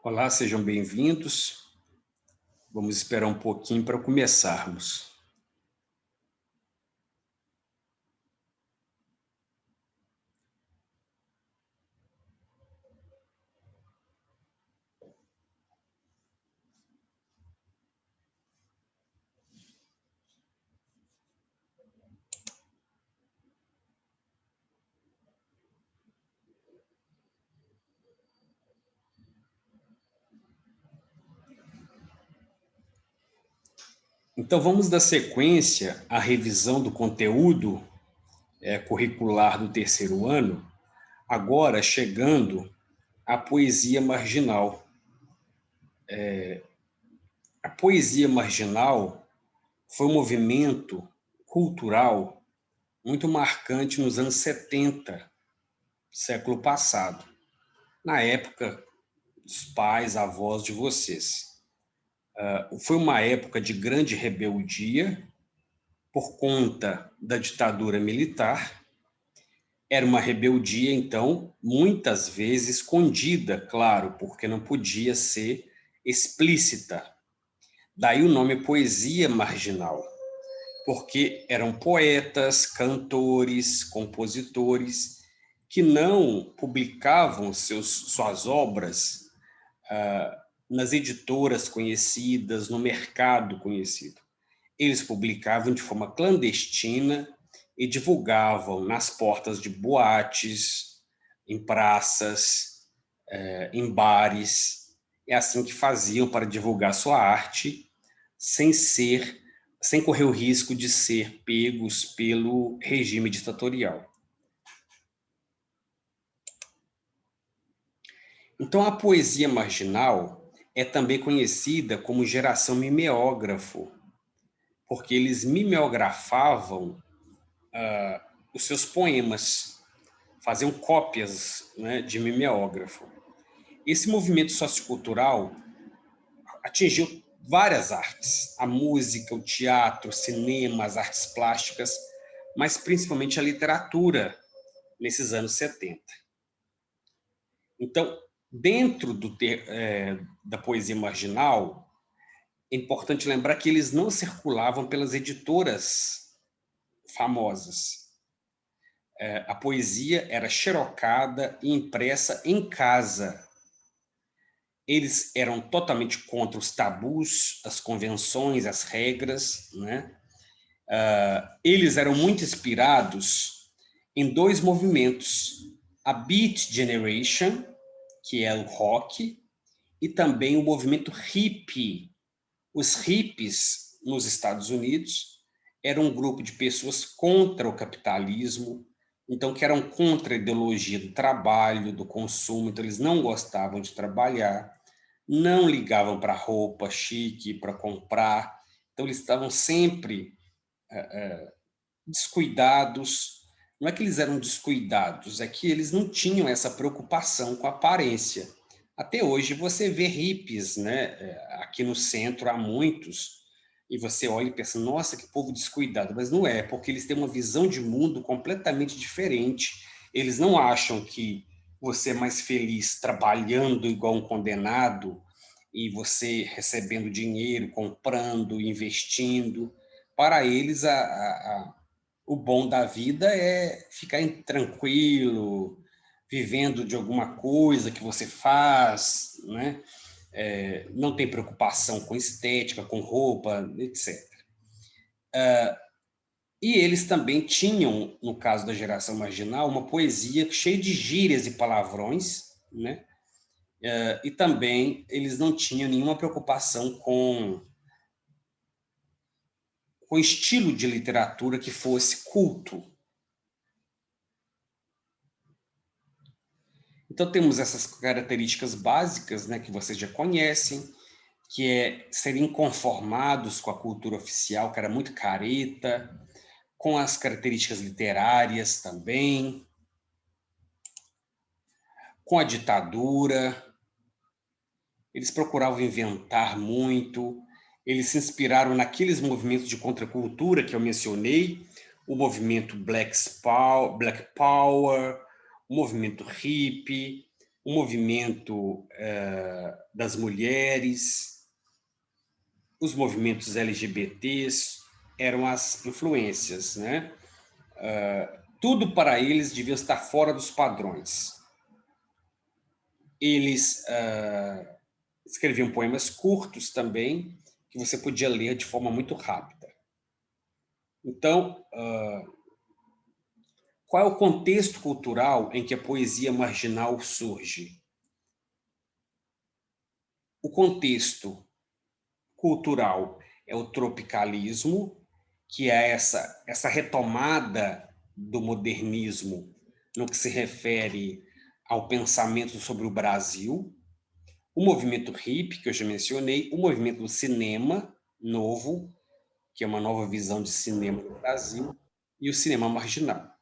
Olá, sejam bem-vindos. Vamos esperar um pouquinho para começarmos. Então, vamos dar sequência à revisão do conteúdo curricular do terceiro ano, agora chegando à poesia marginal. A poesia marginal foi um movimento cultural muito marcante nos anos 70, século passado, na época dos pais, avós de vocês. Foi uma época de grande rebeldia por conta da ditadura militar. Era uma rebeldia, então, muitas vezes escondida, claro, porque não podia ser explícita. Daí o nome poesia marginal, porque eram poetas, cantores, compositores que não publicavam suas obras nas editoras conhecidas, no mercado conhecido. Eles publicavam de forma clandestina e divulgavam nas portas de boates, em praças, em bares. É assim que faziam para divulgar sua arte, sem correr o risco de ser pegos pelo regime ditatorial. Então, a poesia marginal é também conhecida como geração mimeógrafo, porque eles mimeografavam os seus poemas, faziam cópias, né, de mimeógrafo. Esse movimento sociocultural atingiu várias artes, a música, o teatro, o cinema, as artes plásticas, mas principalmente a literatura nesses anos 70. Então, dentro da poesia marginal, é importante lembrar que eles não circulavam pelas editoras famosas. A poesia era xerocada e impressa em casa. Eles eram totalmente contra os tabus, as convenções, as regras, né? Eles eram muito inspirados em dois movimentos, a Beat Generation, que é o rock, e também o movimento hippie. Os hippies nos Estados Unidos eram um grupo de pessoas contra o capitalismo, então que eram contra a ideologia do trabalho, do consumo, então eles não gostavam de trabalhar, não ligavam para roupa chique, para comprar, então eles estavam sempre descuidados. Não é que eles eram descuidados, é que eles não tinham essa preocupação com a aparência. Até hoje você vê hippies, né? Aqui no centro há muitos, e você olha e pensa, nossa, que povo descuidado, mas não é, porque eles têm uma visão de mundo completamente diferente. Eles não acham que você é mais feliz trabalhando igual um condenado e você recebendo dinheiro, comprando, investindo. Para eles, o bom da vida é ficar tranquilo, vivendo de alguma coisa que você faz, né? Não tem preocupação com estética, com roupa, etc. E eles também tinham, no caso da geração marginal, uma poesia cheia de gírias e palavrões, né? E também eles não tinham nenhuma preocupação com estilo de literatura que fosse culto. Então, temos essas características básicas, né, que vocês já conhecem, que é serem inconformados com a cultura oficial, que era muito careta, com as características literárias também, com a ditadura. Eles procuravam inventar muito, eles se inspiraram naqueles movimentos de contracultura que eu mencionei, o movimento Black Power, o movimento hippie, o movimento das mulheres, os movimentos LGBTs eram as influências, né? Tudo para eles devia estar fora dos padrões. Eles escreviam poemas curtos também, que você podia ler de forma muito rápida. Então, qual é o contexto cultural em que a poesia marginal surge? O contexto cultural é o tropicalismo, que é essa retomada do modernismo no que se refere ao pensamento sobre o Brasil, o movimento hippie, que eu já mencionei, o movimento do cinema novo, que é uma nova visão de cinema no Brasil, e o cinema marginal.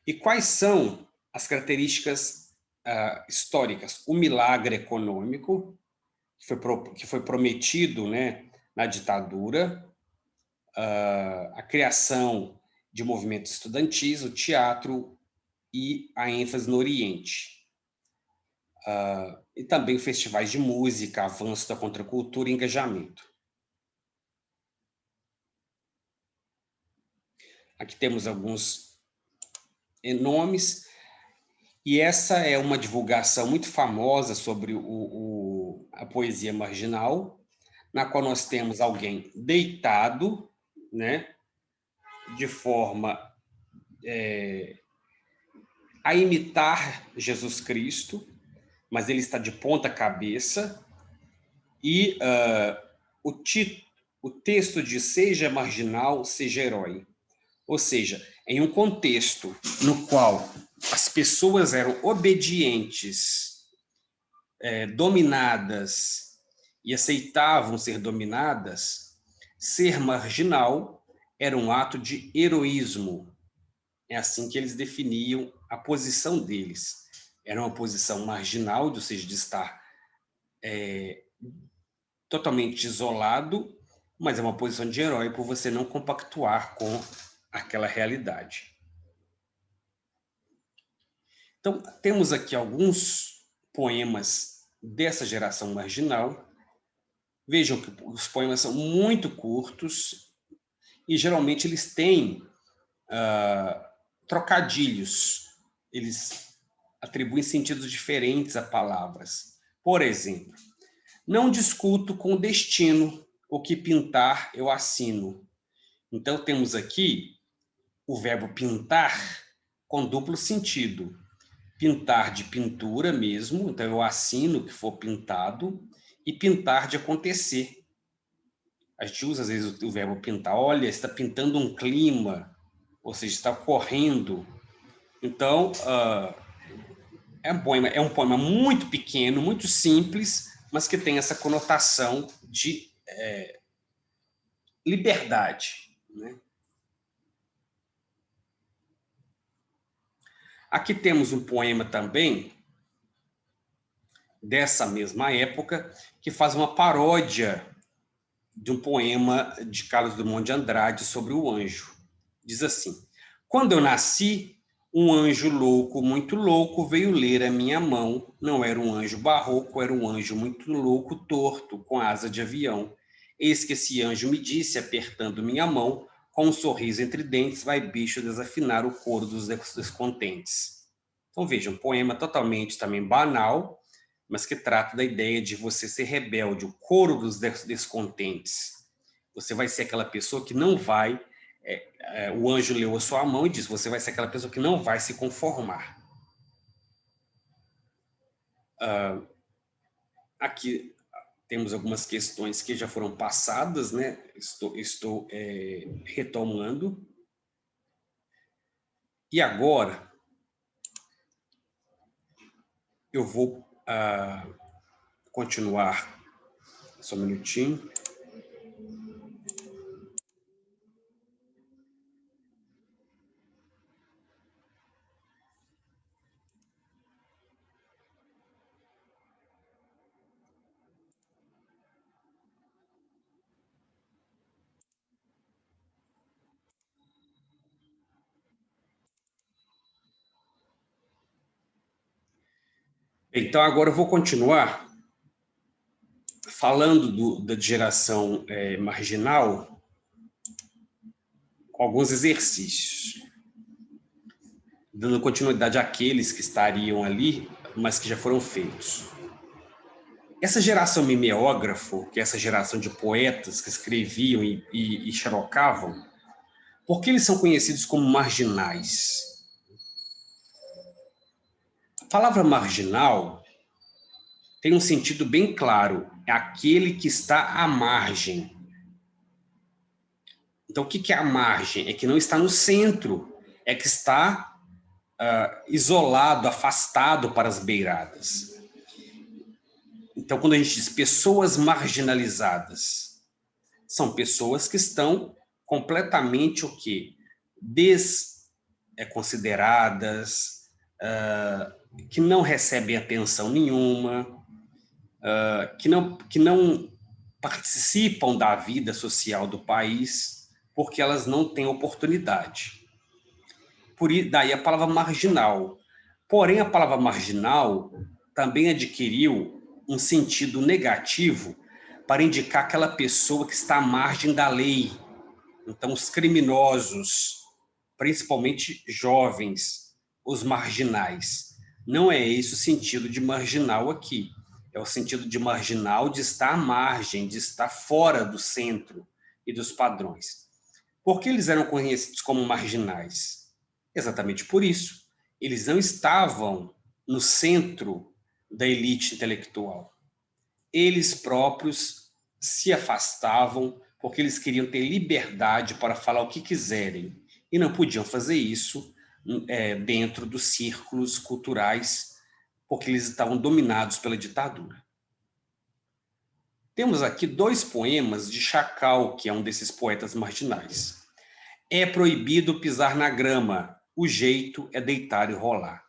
E quais são as características históricas? O milagre econômico, que foi prometido, né, na ditadura, a criação de movimentos estudantis, o teatro e a ênfase no Oriente. E também festivais de música, avanço da contracultura e engajamento. Aqui temos alguns nomes, e essa é uma divulgação muito famosa sobre a poesia marginal, na qual nós temos alguém deitado, né, de forma a imitar Jesus Cristo, mas ele está de ponta cabeça, e o texto diz: seja marginal, seja herói. Ou seja, em um contexto no qual as pessoas eram obedientes, dominadas e aceitavam ser dominadas, ser marginal era um ato de heroísmo. É assim que eles definiam a posição deles. Era uma posição marginal, ou seja, de estar totalmente isolado, mas é uma posição de herói por você não compactuar com aquela realidade. Então, temos aqui alguns poemas dessa geração marginal. Vejam que os poemas são muito curtos e geralmente eles têm trocadilhos. Eles atribuem sentidos diferentes a palavras. Por exemplo, não discuto com o destino, o que pintar eu assino. Então, temos aqui o verbo pintar com duplo sentido. Pintar de pintura mesmo, então eu assino o que for pintado, e pintar de acontecer. A gente usa, às vezes, o verbo pintar. Olha, está pintando um clima, ou seja, está correndo. Então, é um poema muito pequeno, muito simples, mas que tem essa conotação de liberdade, né? Aqui temos um poema também, dessa mesma época, que faz uma paródia de um poema de Carlos Drummond de Andrade sobre o anjo. Diz assim: quando eu nasci, um anjo louco, muito louco, veio ler a minha mão. Não era um anjo barroco, era um anjo muito louco, torto, com asa de avião. Eis que esse anjo me disse, apertando minha mão, com um sorriso entre dentes, vai bicho desafinar o coro dos descontentes. Então vejam, um poema totalmente também banal, mas que trata da ideia de você ser rebelde, o coro dos descontentes. Você vai ser aquela pessoa que não vai. O anjo leu a sua mão e disse: você vai ser aquela pessoa que não vai se conformar. Aqui temos algumas questões que já foram passadas, né? Estou retomando. E agora eu vou continuar. Só um minutinho. Então, agora eu vou continuar falando da geração marginal com alguns exercícios, dando continuidade àqueles que estariam ali, mas que já foram feitos. Essa geração mimeógrafo, que é essa geração de poetas que escreviam e xerocavam, por que eles são conhecidos como marginais? A palavra marginal tem um sentido bem claro, é aquele que está à margem. Então, o que é a margem? É que não está no centro, é que está isolado, afastado para as beiradas. Então, quando a gente diz pessoas marginalizadas, são pessoas que estão completamente o quê? Desconsideradas, que não recebem atenção nenhuma, que não participam da vida social do país, porque elas não têm oportunidade. Daí a palavra marginal. Porém, a palavra marginal também adquiriu um sentido negativo para indicar aquela pessoa que está à margem da lei. Então, os criminosos, principalmente jovens, os marginais. Não é esse o sentido de marginal aqui. É o sentido de marginal de estar à margem, de estar fora do centro e dos padrões. Por que eles eram conhecidos como marginais? Exatamente por isso. Eles não estavam no centro da elite intelectual. Eles próprios se afastavam porque eles queriam ter liberdade para falar o que quiserem e não podiam fazer isso dentro dos círculos culturais porque eles estavam dominados pela ditadura. Temos aqui 2 poemas de Chacal, que é um desses poetas marginais. É proibido pisar na grama, o jeito é deitar e rolar.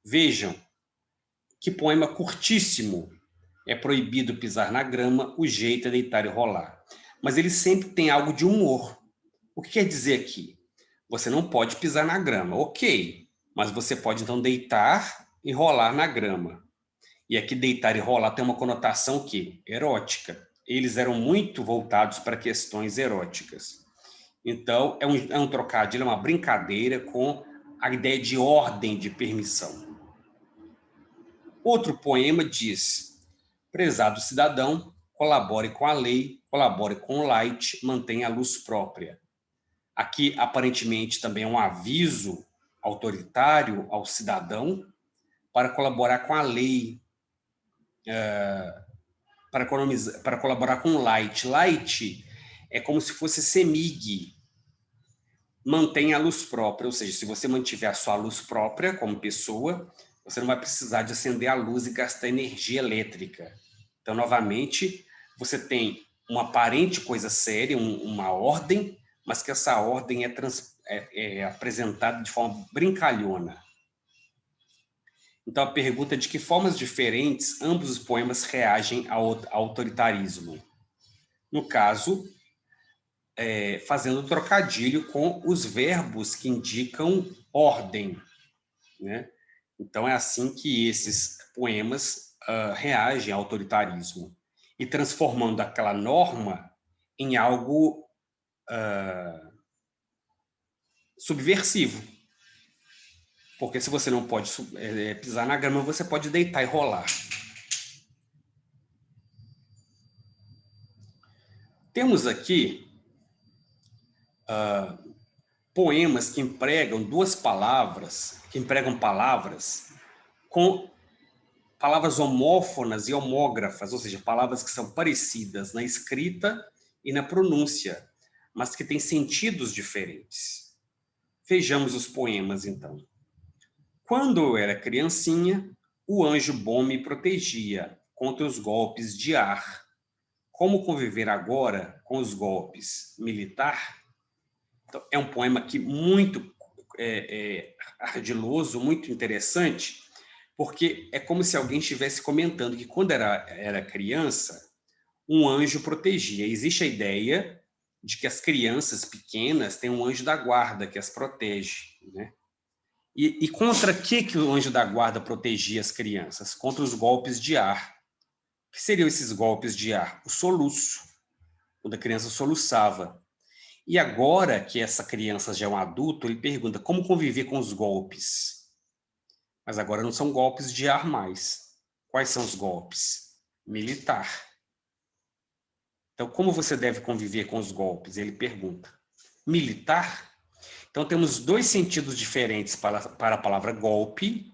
Vejam, que poema curtíssimo. É proibido pisar na grama, o jeito é deitar e rolar. Mas ele sempre tem algo de humor. O que quer dizer aqui? Você não pode pisar na grama, ok, mas você pode então deitar e rolar na grama. E aqui deitar e rolar tem uma conotação o quê? Erótica. Eles eram muito voltados para questões eróticas. Então, é um trocadilho, é uma brincadeira com a ideia de ordem, de permissão. Outro poema diz: prezado cidadão, colabore com a lei, colabore com o light, mantenha a luz própria. Aqui, aparentemente, também é um aviso autoritário ao cidadão para colaborar com a lei, para colaborar com o light. Light é como se fosse CEMIG, mantenha a luz própria, ou seja, se você mantiver a sua luz própria como pessoa, você não vai precisar de acender a luz e gastar energia elétrica. Então, novamente, você tem uma aparente coisa séria, uma ordem, mas que essa ordem é apresentada de forma brincalhona. Então, a pergunta é de que formas diferentes ambos os poemas reagem ao autoritarismo. No caso, fazendo trocadilho com os verbos que indicam ordem, né? Então, é assim que esses poemas reagem ao autoritarismo e transformando aquela norma em algo subversivo. Porque se você não pode pisar na grama, você pode deitar e rolar. Temos aqui poemas que empregam palavras com palavras homófonas e homógrafas, ou seja, palavras que são parecidas na escrita e na pronúncia, mas que têm sentidos diferentes. Vejamos os poemas, então. Quando eu era criancinha, o anjo bom me protegia contra os golpes de ar. Como conviver agora com os golpes militar? Então, é um poema aqui muito ardiloso, muito interessante, porque é como se alguém estivesse comentando que quando era criança, um anjo protegia. Existe a ideia de que as crianças pequenas têm um anjo da guarda que as protege, né? E contra que o anjo da guarda protegia as crianças? Contra os golpes de ar. O que seriam esses golpes de ar? O soluço, quando a criança soluçava. E agora que essa criança já é um adulto, ele pergunta como conviver com os golpes. Mas agora não são golpes de ar mais. Quais são os golpes? Militar. Então, como você deve conviver com os golpes? Ele pergunta. Militar? Então, temos dois sentidos diferentes para a palavra golpe.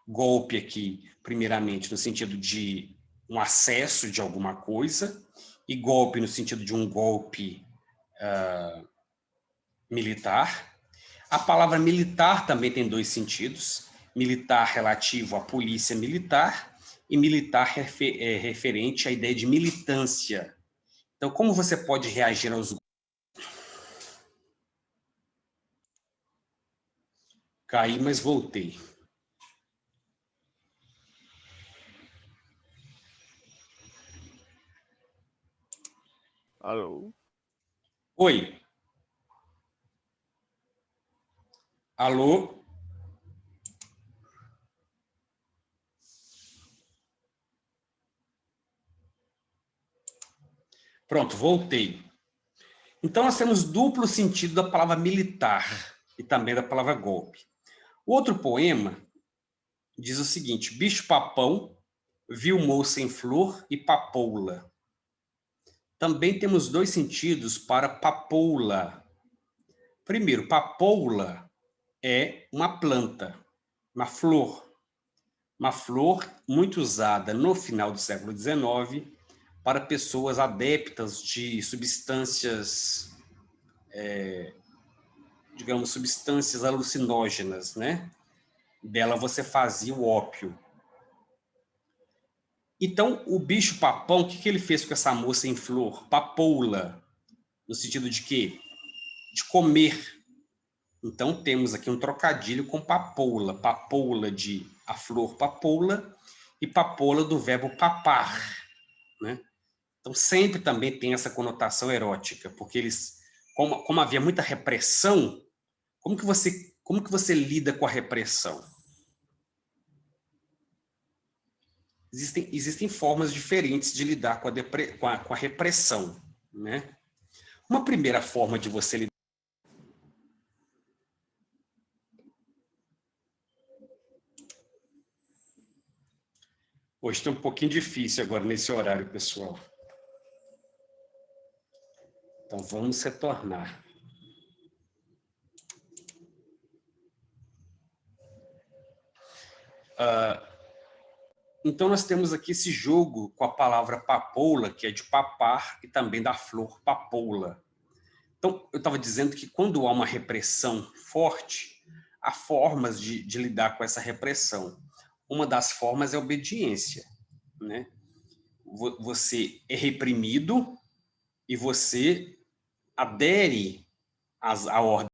Golpe aqui, primeiramente, no sentido de um acesso de alguma coisa, e golpe no sentido de um golpe militar. A palavra militar também tem dois sentidos. Militar relativo à polícia militar e militar referente à ideia de militância. Então, como você pode reagir aos golpes? Caí, mas voltei. Alô? Oi. Alô? Pronto, voltei. Então, nós temos duplo sentido da palavra militar e também da palavra golpe. O outro poema diz o seguinte: bicho-papão viu moça em flor e papoula. Também temos dois sentidos para papoula. Primeiro, papoula é uma planta, uma flor muito usada no final do século XIX para pessoas adeptas de substâncias, digamos, substâncias alucinógenas, né? Dela você fazia o ópio. Então, o bicho-papão, o que ele fez com essa moça em flor? Papoula, no sentido de quê? De comer. Então, temos aqui um trocadilho com papoula. Papoula de a flor papoula e papoula do verbo papar, né? Então, sempre também tem essa conotação erótica, porque eles, como havia muita repressão, como que você lida com a repressão? Existem formas diferentes de lidar com a repressão, né? Uma primeira forma de você lidar... Hoje está um pouquinho difícil agora nesse horário, pessoal. Então, vamos retornar. Então, nós temos aqui esse jogo com a palavra papoula, que é de papar, e também da flor papoula. Então, eu estava dizendo que quando há uma repressão forte, há formas de lidar com essa repressão. Uma das formas é a obediência, né? Você é reprimido e você adere à ordem